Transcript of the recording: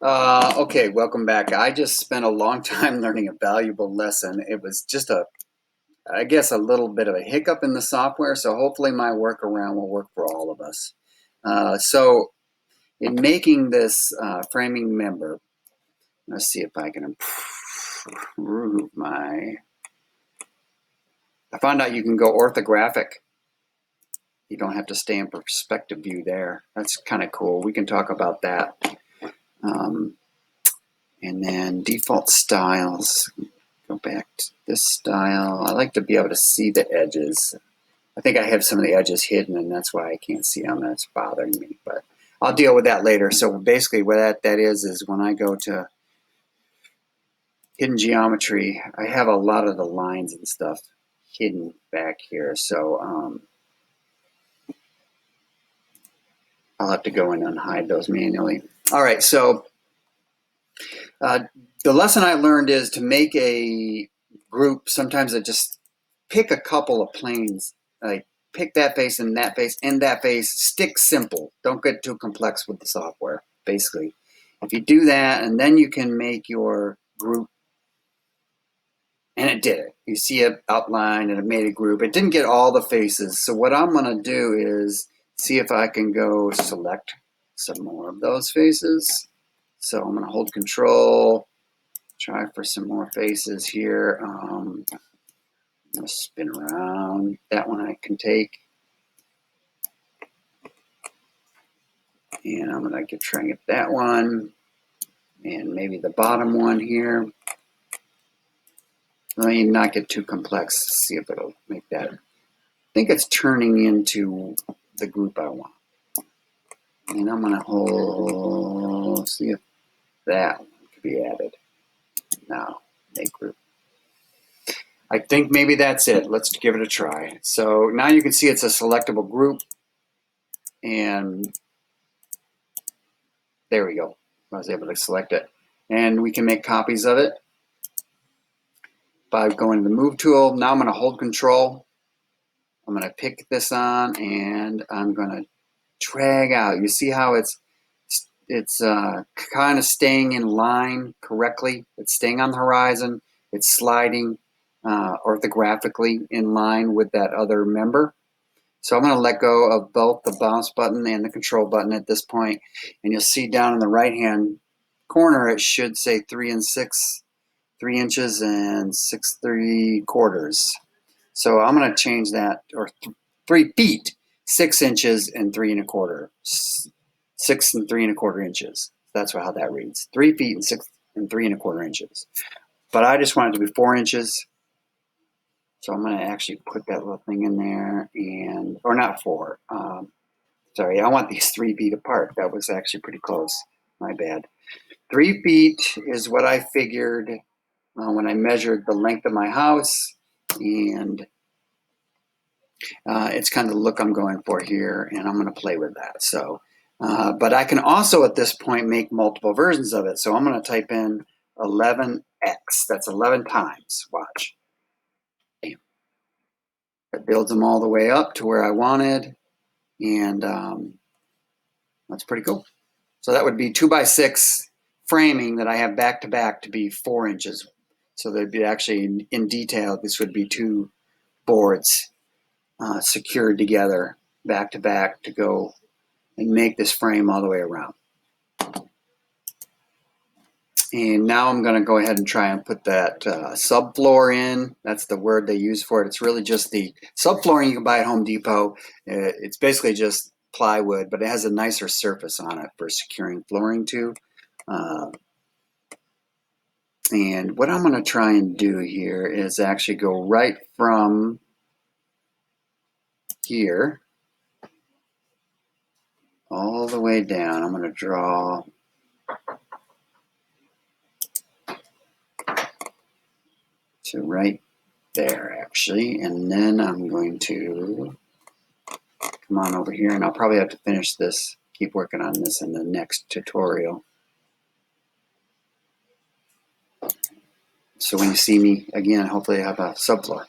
Okay, welcome back. I just spent a long time learning a valuable lesson. It was just I guess, a little bit of a hiccup in the software, so hopefully my workaround will work for all of us. So in making this framing member, let's see if I can improve I found out you can go orthographic. You don't have to stay in perspective view there. That's kind of cool. We can talk about that. Um, and then default styles. Go back to this style. I like to be able to see the edges. I think I have some of the edges hidden, and that's why I can't see them. That's bothering me, but I'll deal with that later. So basically what that is when I go to hidden geometry, I have a lot of the lines and stuff hidden back here. So I'll have to go in and hide those manually. All right, so the lesson I learned is to make a group. Sometimes I just pick a couple of planes, like pick that face and that face and that face. Stick simple. Don't get too complex with the software, basically. If you do that, and then you can make your group, and it did it. You see it outlined and it made a group. It didn't get all the faces. So what I'm going to do is see if I can go select some more of those faces. So I'm going to hold Control, try for some more faces here. I'm going to spin around. That one I can take. And I'm going to try and get that one. And maybe the bottom one here. Let me not get too complex. See if it'll make that. I think it's turning into the group I want. And I'm going to hold, see if that one could be added. Now, make group. I think maybe that's it. Let's give it a try. So now you can see it's a selectable group. And there we go. I was able to select it. And we can make copies of it by going to the Move tool. Now I'm going to hold Control. I'm going to pick this on, and I'm going to drag out. You see how it's kind of staying in line correctly. It's staying on the horizon. It's sliding orthographically in line with that other member. So I'm going to let go of both the bounce button and the control button at this point. And you'll see down in the right-hand corner, it should say 3 inches and 6 3/4. So I'm going to change that, or 3 feet, 6 inches and 3 1/4. 6 and 3 1/4 inches. That's how that reads. 3 feet and 6 and 3 1/4 inches. But I just want it to be 4 inches. So I'm going to actually put that little thing in there, and or not 4. Sorry, I want these 3 feet apart. That was actually pretty close. My bad. 3 feet is what I figured when I measured the length of my house, and it's kind of the look I'm going for here, and I'm going to play with that. So, but I can also at this point make multiple versions of it. So I'm going to type in 11x. That's 11 times. Watch. It builds them all the way up to where I wanted, and that's pretty cool. So that would be 2x6 framing that I have back to back to be 4 inches. So there'd be actually in detail, this would be 2 boards secured together back to back to go and make this frame all the way around. And now I'm going to go ahead and try and put that subfloor in. That's the word they use for it. It's really just the subflooring you can buy at Home Depot. It's basically just plywood, but it has a nicer surface on it for securing flooring to. And what I'm going to try and do here is actually go right from here all the way down. I'm going to draw to right there, actually, and then I'm going to come on over here, and I'll probably have to finish this, keep working on this in the next tutorial. So when you see me again, hopefully I have a subfloor.